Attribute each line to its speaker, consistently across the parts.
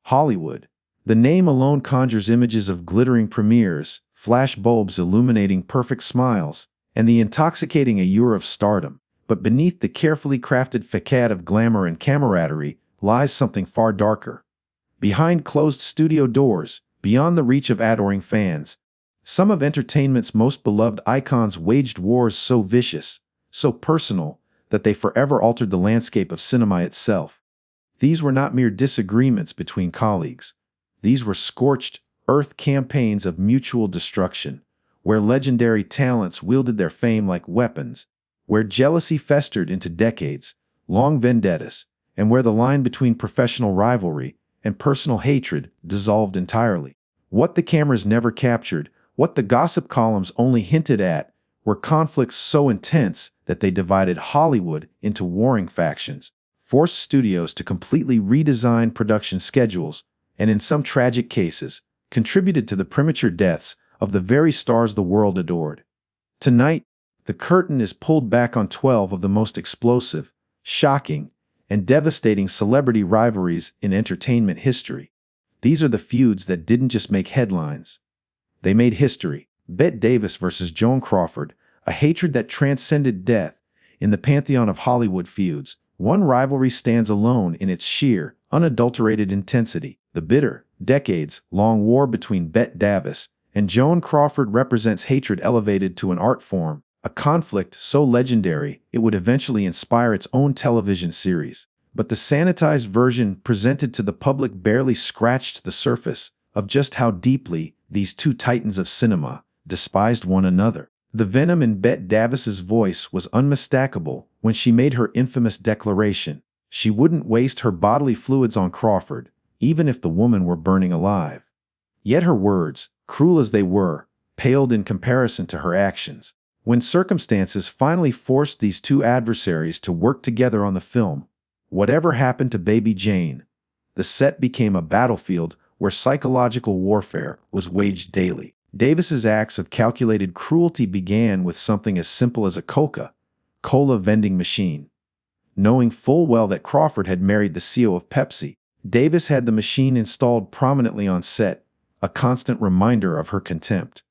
Speaker 1: Hollywood. The name alone conjures images of glittering premieres, flash bulbs illuminating perfect smiles, and the intoxicating allure of stardom. But beneath the carefully crafted facade of glamour and camaraderie lies something far darker. Behind closed studio doors, beyond the reach of adoring fans, some of entertainment's most beloved icons waged wars so vicious, so personal, that they forever altered the landscape of cinema itself. These were not mere disagreements between colleagues. These were scorched earth campaigns of mutual destruction, where legendary talents wielded their fame like weapons, where jealousy festered into decades-long vendettas, and where the line between professional rivalry and personal hatred dissolved entirely. What the cameras never captured, what the gossip columns only hinted at, were conflicts so intense that they divided Hollywood into warring factions, forced studios to completely redesign production schedules, and in some tragic cases, contributed to the premature deaths of the very stars the world adored. Tonight, the curtain is pulled back on 12 of the most explosive, shocking, and devastating celebrity rivalries in entertainment history. These are the feuds that didn't just make headlines. They made history. Bette Davis versus Joan Crawford, a hatred that transcended death. In the pantheon of Hollywood feuds, one rivalry stands alone in its sheer, unadulterated intensity. The bitter, decades-long war between Bette Davis and Joan Crawford represents hatred elevated to an art form, a conflict so legendary it would eventually inspire its own television series. But the sanitized version presented to the public barely scratched the surface of just how deeply these two titans of cinema despised one another. The venom in Bette Davis's voice was unmistakable when she made her infamous declaration. She wouldn't waste her bodily fluids on Crawford, even if the woman were burning alive. Yet her words, cruel as they were, paled in comparison to her actions. When circumstances finally forced these two adversaries to work together on the film, Whatever Happened to Baby Jane, the set became a battlefield where psychological warfare was waged daily. Davis's acts of calculated cruelty began with something as simple as a Coca-Cola vending machine. Knowing full well that Crawford had married the CEO of Pepsi, Davis had the machine installed prominently on set, a constant reminder of her contempt.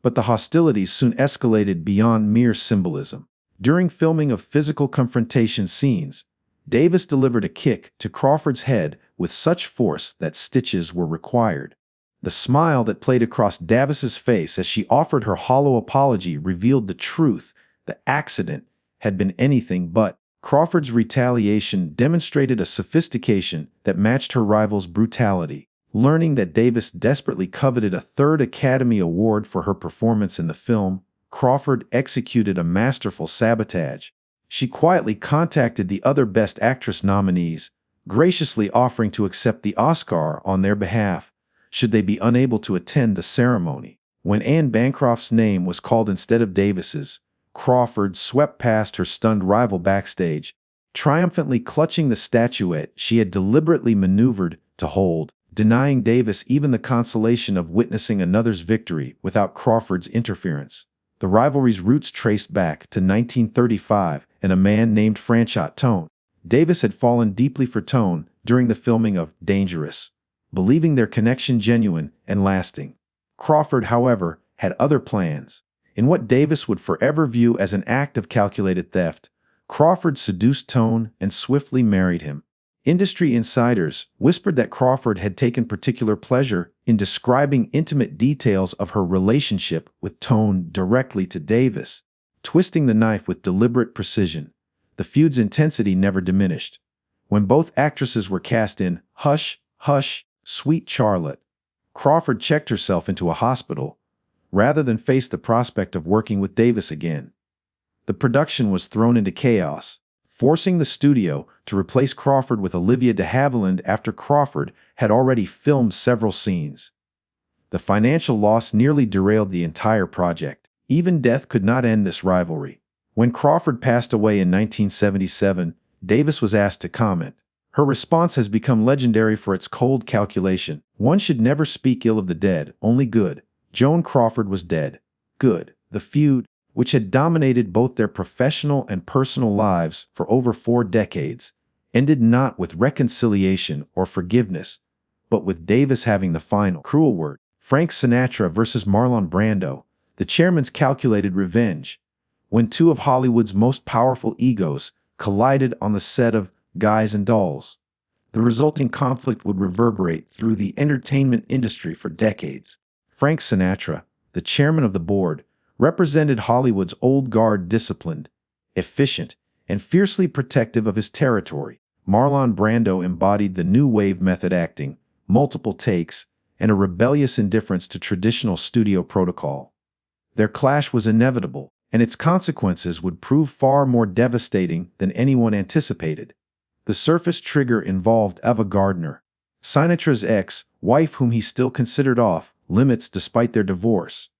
Speaker 1: But the hostilities soon escalated beyond mere symbolism. During filming of physical confrontation scenes, Davis delivered a kick to Crawford's head with such force that stitches were required. The smile that played across Davis's face as she offered her hollow apology revealed the truth. The accident had been anything but. Crawford's retaliation demonstrated a sophistication that matched her rival's brutality. Learning that Davis desperately coveted a third Academy Award for her performance in the film, Crawford executed a masterful sabotage. She quietly contacted the other Best Actress nominees, graciously offering to accept the Oscar on their behalf, should they be unable to attend the ceremony. When Anne Bancroft's name was called instead of Davis's, Crawford swept past her stunned rival backstage, triumphantly clutching the statuette she had deliberately maneuvered to hold, denying Davis even the consolation of witnessing another's victory without Crawford's interference. The rivalry's roots traced back to 1935 and a man named Franchot Tone. Davis had fallen deeply for Tone during the filming of Dangerous, believing their connection genuine and lasting. Crawford, however, had other plans. In what Davis would forever view as an act of calculated theft, Crawford seduced Tone and swiftly married him. Industry insiders whispered that Crawford had taken particular pleasure in describing intimate details of her relationship with Tone directly to Davis, twisting the knife with deliberate precision. The feud's intensity never diminished. When both actresses were cast in Hush, Hush, Sweet Charlotte, Crawford checked herself into a hospital rather than face the prospect of working with Davis again. The production was thrown into chaos, forcing the studio to replace Crawford with Olivia de Havilland after Crawford had already filmed several scenes. The financial loss nearly derailed the entire project. Even death could not end this rivalry. When Crawford passed away in 1977, Davis was asked to comment. Her response has become legendary for its cold calculation. One should never speak ill of the dead, only good. Joan Crawford was dead. Good. The feud, which had dominated both their professional and personal lives for over 4 decades, ended not with reconciliation or forgiveness, but with Davis having the final cruel word. Frank Sinatra versus Marlon Brando, the chairman's calculated revenge, when two of Hollywood's most powerful egos collided on the set of Guys and Dolls. The resulting conflict would reverberate through the entertainment industry for decades. Frank Sinatra, the chairman of the board, represented Hollywood's old guard, disciplined, efficient, and fiercely protective of his territory. Marlon Brando embodied the new wave method acting, multiple takes, and a rebellious indifference to traditional studio protocol. Their clash was inevitable, and its consequences would prove far more devastating than anyone anticipated. The surface trigger involved Ava Gardner, Sinatra's ex-wife whom he still considered off limits despite their divorce.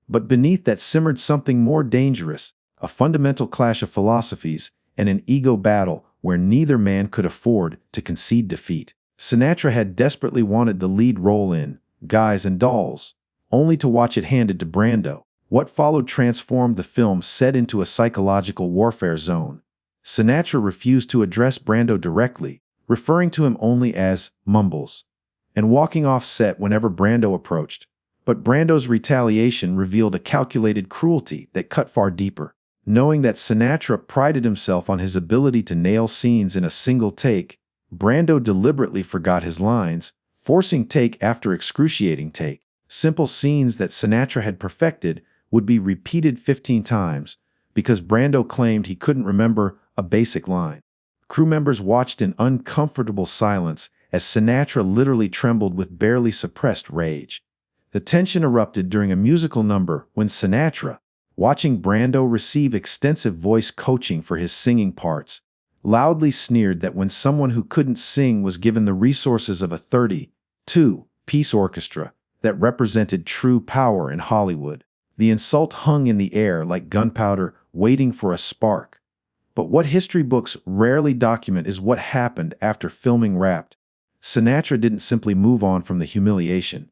Speaker 1: But beneath that simmered something more dangerous, a fundamental clash of philosophies and an ego battle where neither man could afford to concede defeat. Sinatra had desperately wanted the lead role in Guys and Dolls, only to watch it handed to Brando. What followed transformed the film set into a psychological warfare zone. Sinatra refused to address Brando directly, referring to him only as Mumbles, and walking off set whenever Brando approached. But Brando's retaliation revealed a calculated cruelty that cut far deeper. Knowing that Sinatra prided himself on his ability to nail scenes in a single take, Brando deliberately forgot his lines, forcing take after excruciating take. Simple scenes that Sinatra had perfected would be repeated 15 times because Brando claimed he couldn't remember a basic line. Crew members watched in uncomfortable silence as Sinatra literally trembled with barely suppressed rage. The tension erupted during a musical number when Sinatra, watching Brando receive extensive voice coaching for his singing parts, loudly sneered that when someone who couldn't sing was given the resources of a 32-piece orchestra that represented true power in Hollywood. The insult hung in the air like gunpowder waiting for a spark. But what history books rarely document is what happened after filming Wrapped. Sinatra didn't simply move on from the humiliation.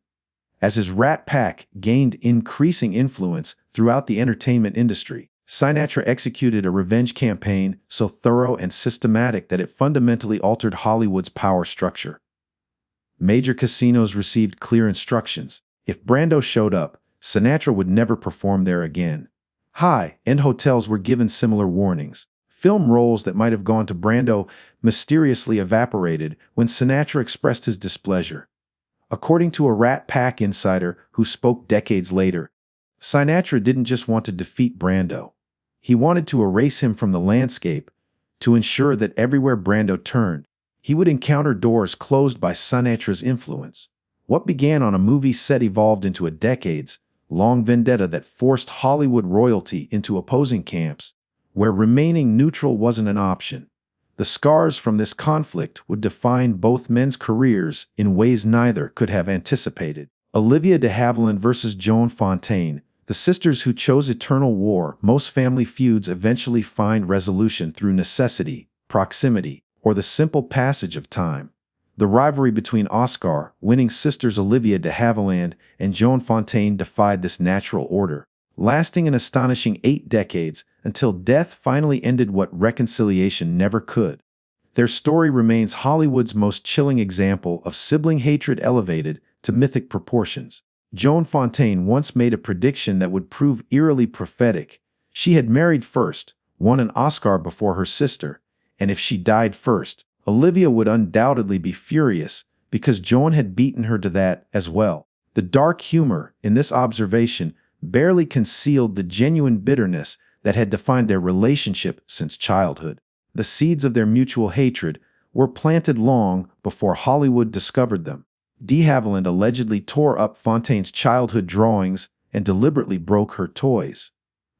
Speaker 1: As his Rat Pack gained increasing influence throughout the entertainment industry, Sinatra executed a revenge campaign so thorough and systematic that it fundamentally altered Hollywood's power structure. Major casinos received clear instructions. If Brando showed up, Sinatra would never perform there again. High-end hotels were given similar warnings. Film roles that might have gone to Brando mysteriously evaporated when Sinatra expressed his displeasure. According to a Rat Pack insider who spoke decades later, Sinatra didn't just want to defeat Brando. He wanted to erase him from the landscape to ensure that everywhere Brando turned, he would encounter doors closed by Sinatra's influence. What began on a movie set evolved into a decades-long vendetta that forced Hollywood royalty into opposing camps, where remaining neutral wasn't an option. The scars from this conflict would define both men's careers in ways neither could have anticipated. Olivia de Havilland versus Joan Fontaine, the sisters who chose eternal war. Most family feuds eventually find resolution through necessity, proximity, or the simple passage of time. The rivalry between Oscar-winning sisters Olivia de Havilland and Joan Fontaine defied this natural order, lasting an astonishing 8 decades until death finally ended what reconciliation never could. Their story remains Hollywood's most chilling example of sibling hatred elevated to mythic proportions. Joan Fontaine once made a prediction that would prove eerily prophetic. She had married first, won an Oscar before her sister, and if she died first, Olivia would undoubtedly be furious because Joan had beaten her to that as well. The dark humor in this observation barely concealed the genuine bitterness that had defined their relationship since childhood. The seeds of their mutual hatred were planted long before Hollywood discovered them. De Havilland allegedly tore up Fontaine's childhood drawings and deliberately broke her toys.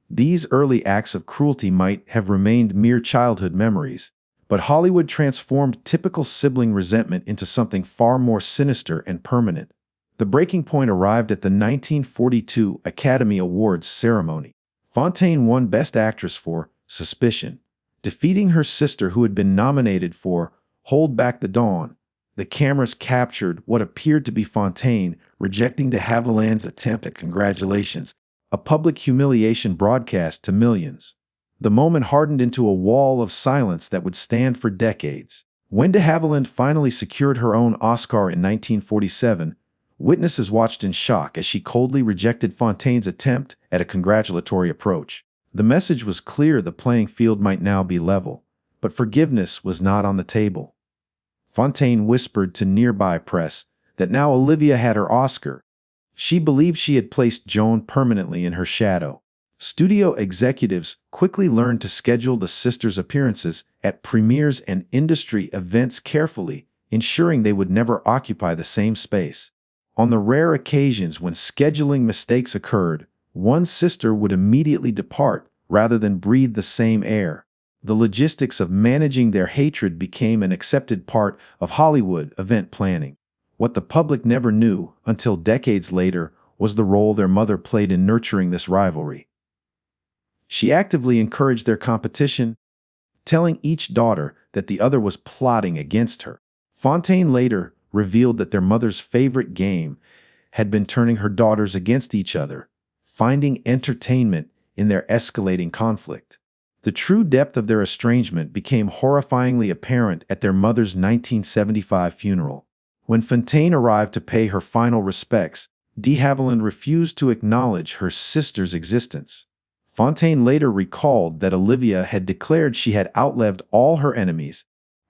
Speaker 1: These early acts of cruelty might have remained mere childhood memories, but Hollywood transformed typical sibling resentment into something far more sinister and permanent. The breaking point arrived at the 1942 Academy Awards ceremony. Fontaine won Best Actress for Suspicion, defeating her sister who had been nominated for Hold Back the Dawn. The cameras captured what appeared to be Fontaine rejecting de Havilland's attempt at congratulations, a public humiliation broadcast to millions. The moment hardened into a wall of silence that would stand for decades. When de Havilland finally secured her own Oscar in 1947, witnesses watched in shock as she coldly rejected Fontaine's attempt at a congratulatory approach. The message was clear: the playing field might now be level, but forgiveness was not on the table. Fontaine whispered to nearby press that now Olivia had her Oscar. She believed she had placed Joan permanently in her shadow. Studio executives quickly learned to schedule the sisters' appearances at premieres and industry events carefully, ensuring they would never occupy the same space. On the rare occasions when scheduling mistakes occurred, one sister would immediately depart rather than breathe the same air. The logistics of managing their hatred became an accepted part of Hollywood event planning. What the public never knew until decades later was the role their mother played in nurturing this rivalry. She actively encouraged their competition, telling each daughter that the other was plotting against her. Fontaine later revealed that their mother's favorite game had been turning her daughters against each other, finding entertainment in their escalating conflict. The true depth of their estrangement became horrifyingly apparent at their mother's 1975 funeral. When Fontaine arrived to pay her final respects, de Havilland refused to acknowledge her sister's existence. Fontaine later recalled that Olivia had declared she had outlived all her enemies,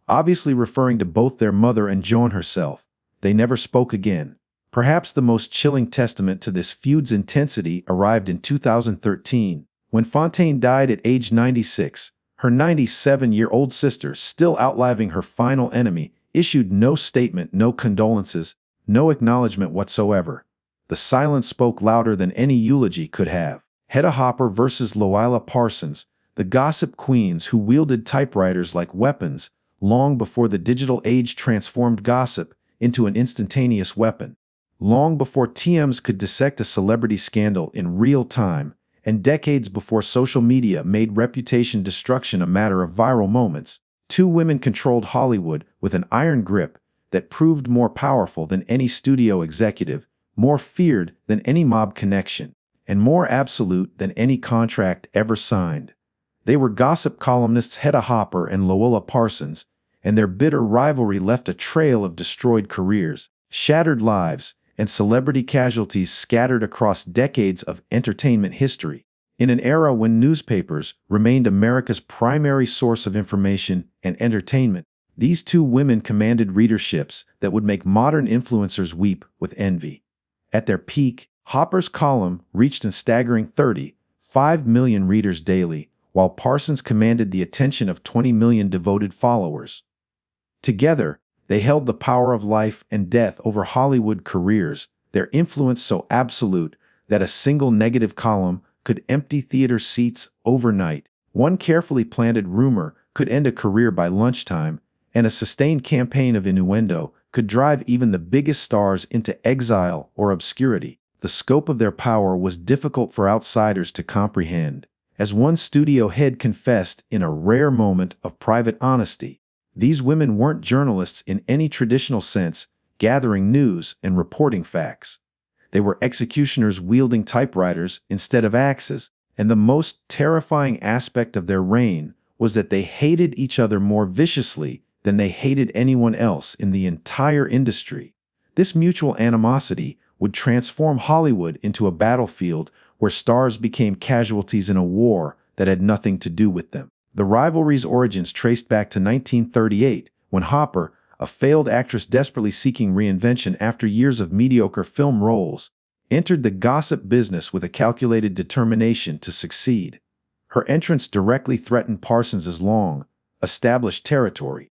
Speaker 1: obviously referring to both their mother and Joan herself. They never spoke again. Perhaps the most chilling testament to this feud's intensity arrived in 2013, when Fontaine died at age 96. Her 97-year-old sister, still outliving her final enemy, issued no statement, no condolences, no acknowledgement whatsoever. The silence spoke louder than any eulogy could have. Hedda Hopper versus Loila Parsons, the gossip queens who wielded typewriters like weapons long before the digital age transformed gossip into an instantaneous weapon. Long before TMs could dissect a celebrity scandal in real time, and decades before social media made reputation destruction a matter of viral moments, two women controlled Hollywood with an iron grip that proved more powerful than any studio executive, more feared than any mob connection, and more absolute than any contract ever signed. They were gossip columnists Hedda Hopper and Loila Parsons, and their bitter rivalry left a trail of destroyed careers, shattered lives, and celebrity casualties scattered across decades of entertainment history. In an era when newspapers remained America's primary source of information and entertainment, these two women commanded readerships that would make modern influencers weep with envy. At their peak, Hopper's column reached a staggering 35 million readers daily, while Parsons commanded the attention of 20 million devoted followers. Together, they held the power of life and death over Hollywood careers, their influence so absolute that a single negative column could empty theater seats overnight. One carefully planted rumor could end a career by lunchtime, and a sustained campaign of innuendo could drive even the biggest stars into exile or obscurity. The scope of their power was difficult for outsiders to comprehend. As one studio head confessed in a rare moment of private honesty, these women weren't journalists in any traditional sense, gathering news and reporting facts. They were executioners wielding typewriters instead of axes, and the most terrifying aspect of their reign was that they hated each other more viciously than they hated anyone else in the entire industry. This mutual animosity would transform Hollywood into a battlefield where stars became casualties in a war that had nothing to do with them. The rivalry's origins traced back to 1938, when Hopper, a failed actress desperately seeking reinvention after years of mediocre film roles, entered the gossip business with a calculated determination to succeed. Her entrance directly threatened Parsons' long-established territory,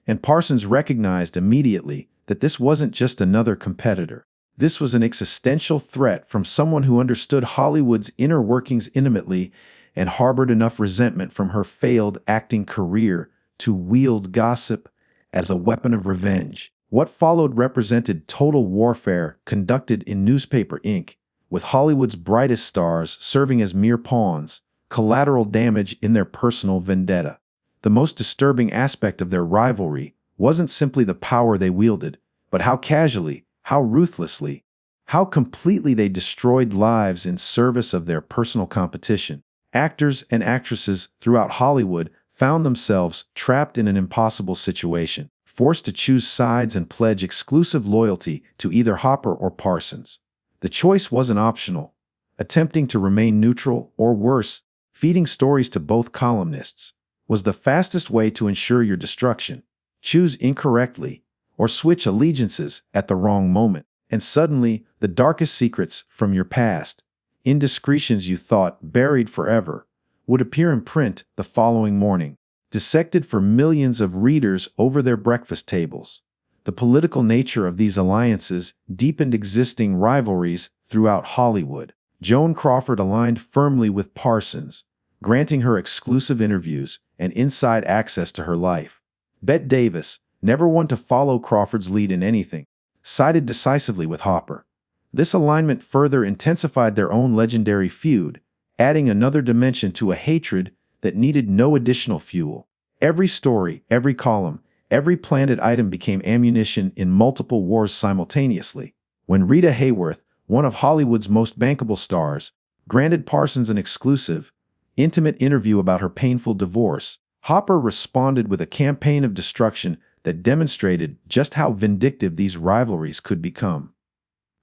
Speaker 1: and Parsons recognized immediately that this wasn't just another competitor. This was an existential threat from someone who understood Hollywood's inner workings intimately and harbored enough resentment from her failed acting career to wield gossip as a weapon of revenge. What followed represented total warfare conducted in newspaper ink, with Hollywood's brightest stars serving as mere pawns, collateral damage in their personal vendetta. The most disturbing aspect of their rivalry wasn't simply the power they wielded, but how casually, how ruthlessly, how completely they destroyed lives in service of their personal competition. Actors and actresses throughout Hollywood found themselves trapped in an impossible situation. forced to choose sides and pledge exclusive loyalty to either Hopper or Parsons. The choice wasn't optional. Attempting to remain neutral, or worse, feeding stories to both columnists, was the fastest way to ensure your destruction. Choose incorrectly, or switch allegiances at the wrong moment, and suddenly the darkest secrets from your past, indiscretions you thought buried forever, would appear in print the following morning, dissected for millions of readers over their breakfast tables. The political nature of these alliances deepened existing rivalries throughout Hollywood. Joan Crawford aligned firmly with Parsons, granting her exclusive interviews and inside access to her life. Bette Davis, never one to follow Crawford's lead in anything, sided decisively with Hopper. This alignment further intensified their own legendary feud, adding another dimension to a hatred that needed no additional fuel. Every story, every column, every planted item became ammunition in multiple wars simultaneously. When Rita Hayworth, one of Hollywood's most bankable stars, granted Parsons an exclusive, intimate interview about her painful divorce, Hopper responded with a campaign of destruction that demonstrated just how vindictive these rivalries could become.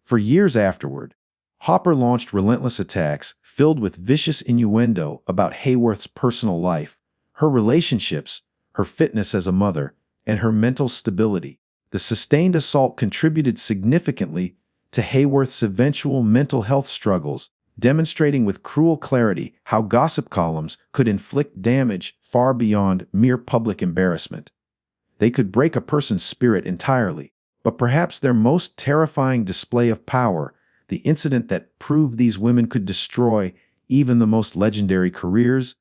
Speaker 1: For years afterward, Hopper launched relentless attacks filled with vicious innuendo about Hayworth's personal life, her relationships, her fitness as a mother, and her mental stability. The sustained assault contributed significantly to Hayworth's eventual mental health struggles, demonstrating with cruel clarity how gossip columns could inflict damage far beyond mere public embarrassment. They could break a person's spirit entirely, but perhaps their most terrifying display of power, the incident that proved these women could destroy even the most legendary careers,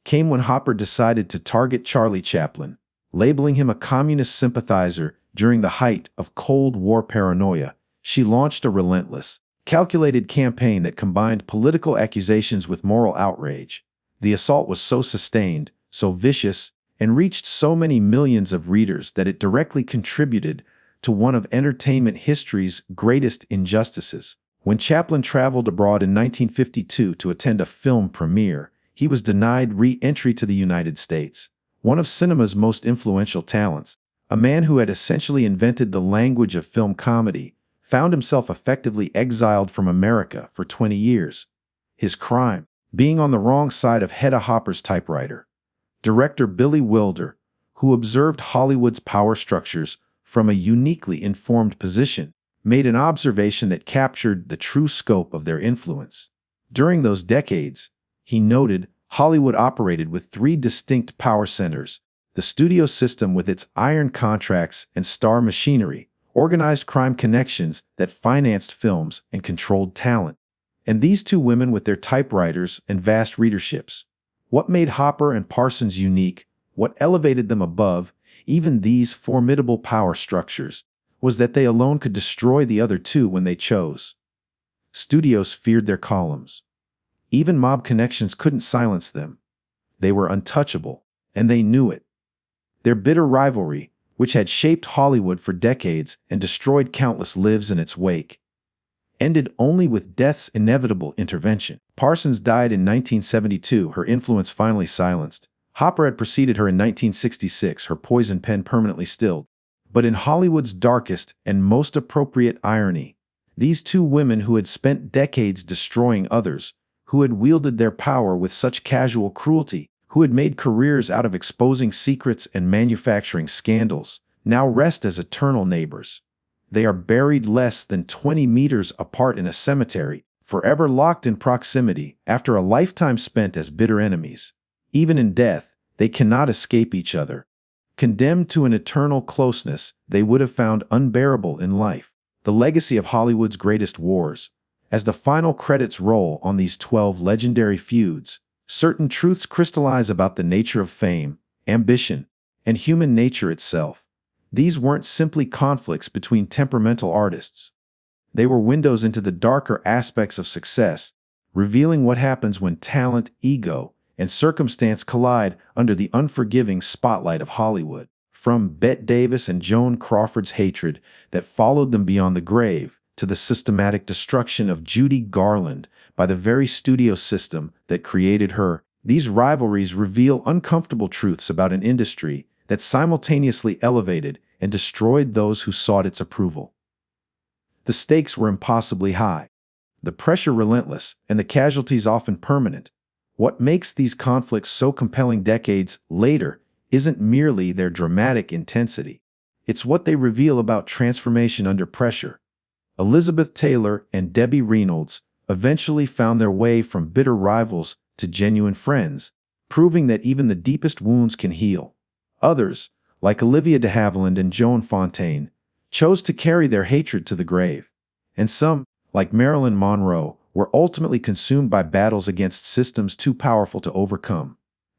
Speaker 1: came when Hopper decided to target Charlie Chaplin, labeling him a communist sympathizer during the height of Cold War paranoia. She launched a relentless, calculated campaign that combined political accusations with moral outrage. The assault was so sustained, so vicious, and reached so many millions of readers that it directly contributed to one of entertainment history's greatest injustices. When Chaplin traveled abroad in 1952 to attend a film premiere, he was denied re-entry to the United States. One of cinema's most influential talents, a man who had essentially invented the language of film comedy, found himself effectively exiled from America for 20 years. His crime, being on the wrong side of Hedda Hopper's typewriter. Director Billy Wilder, who observed Hollywood's power structures from a uniquely informed position, made an observation that captured the true scope of their influence. During those decades, he noted, Hollywood operated with three distinct power centers: the studio system with its iron contracts and star machinery, organized crime connections that financed films and controlled talent, and these two women with their typewriters and vast readerships. What made Hopper and Parsons unique, what elevated them above even these formidable power structures, was that they alone could destroy the other two when they chose. Studios feared their columns. Even mob connections couldn't silence them. They were untouchable, and they knew it. Their bitter rivalry, which had shaped Hollywood for decades and destroyed countless lives in its wake, ended only with death's inevitable intervention. Parsons died in 1972, her influence finally silenced. Hopper had preceded her in 1966, her poison pen permanently stilled. But in Hollywood's darkest and most appropriate irony, these two women who had spent decades destroying others, who had wielded their power with such casual cruelty, who had made careers out of exposing secrets and manufacturing scandals, now rest as eternal neighbors. They are buried less than 20 meters apart in a cemetery, forever locked in proximity after a lifetime spent as bitter enemies. Even in death, they cannot escape each other. Condemned to an eternal closeness they would have found unbearable in life. The legacy of Hollywood's greatest wars. As the final credits roll on these 12 legendary feuds, certain truths crystallize about the nature of fame, ambition, and human nature itself. These weren't simply conflicts between temperamental artists. They were windows into the darker aspects of success, revealing what happens when talent, ego, and circumstance collide under the unforgiving spotlight of Hollywood. From Bette Davis and Joan Crawford's hatred that followed them beyond the grave, to the systematic destruction of Judy Garland by the very studio system that created her, these rivalries reveal uncomfortable truths about an industry that simultaneously elevated and destroyed those who sought its approval. The stakes were impossibly high, the pressure relentless, and the casualties often permanent. What makes these conflicts so compelling decades later isn't merely their dramatic intensity. It's what they reveal about transformation under pressure. Elizabeth Taylor and Debbie Reynolds eventually found their way from bitter rivals to genuine friends, proving that even the deepest wounds can heal. Others, like Olivia de Havilland and Joan Fontaine, chose to carry their hatred to the grave. And some, like Marilyn Monroe, were ultimately consumed by battles against systems too powerful to overcome.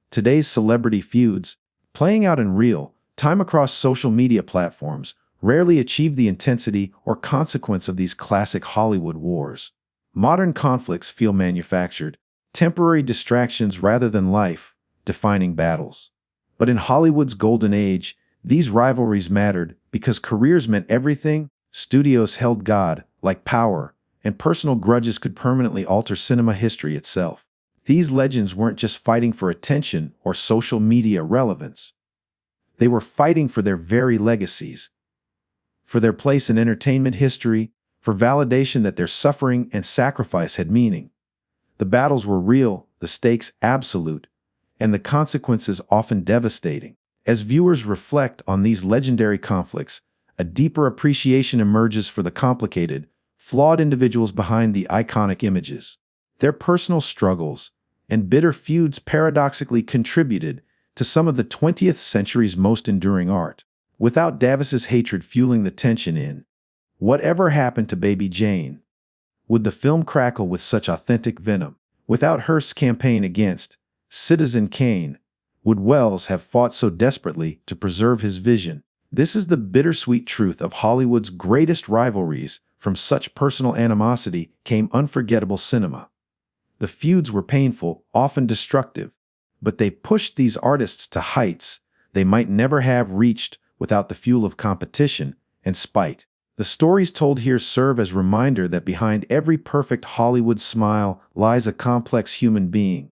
Speaker 1: Today's celebrity feuds, playing out in real time across social media platforms, rarely achieve the intensity or consequence of these classic Hollywood wars. Modern conflicts feel manufactured, temporary distractions rather than life-defining battles. But in Hollywood's golden age, these rivalries mattered because careers meant everything, studios held God like power, and personal grudges could permanently alter cinema history itself. These legends weren't just fighting for attention or social media relevance. They were fighting for their very legacies, for their place in entertainment history, for validation that their suffering and sacrifice had meaning. The battles were real, the stakes absolute, and the consequences often devastating. As viewers reflect on these legendary conflicts, a deeper appreciation emerges for the complicated, flawed individuals behind the iconic images. Their personal struggles and bitter feuds paradoxically contributed to some of the 20th century's most enduring art. Without Davis's hatred fueling the tension in Whatever Happened to Baby Jane? Would the film crackle with such authentic venom? Without Hearst's campaign against Citizen Kane, would Wells have fought so desperately to preserve his vision? This is the bittersweet truth of Hollywood's greatest rivalries. From such personal animosity came unforgettable cinema. The feuds were painful, often destructive, but they pushed these artists to heights they might never have reached without the fuel of competition and spite. The stories told here serve as a reminder that behind every perfect Hollywood smile lies a complex human being,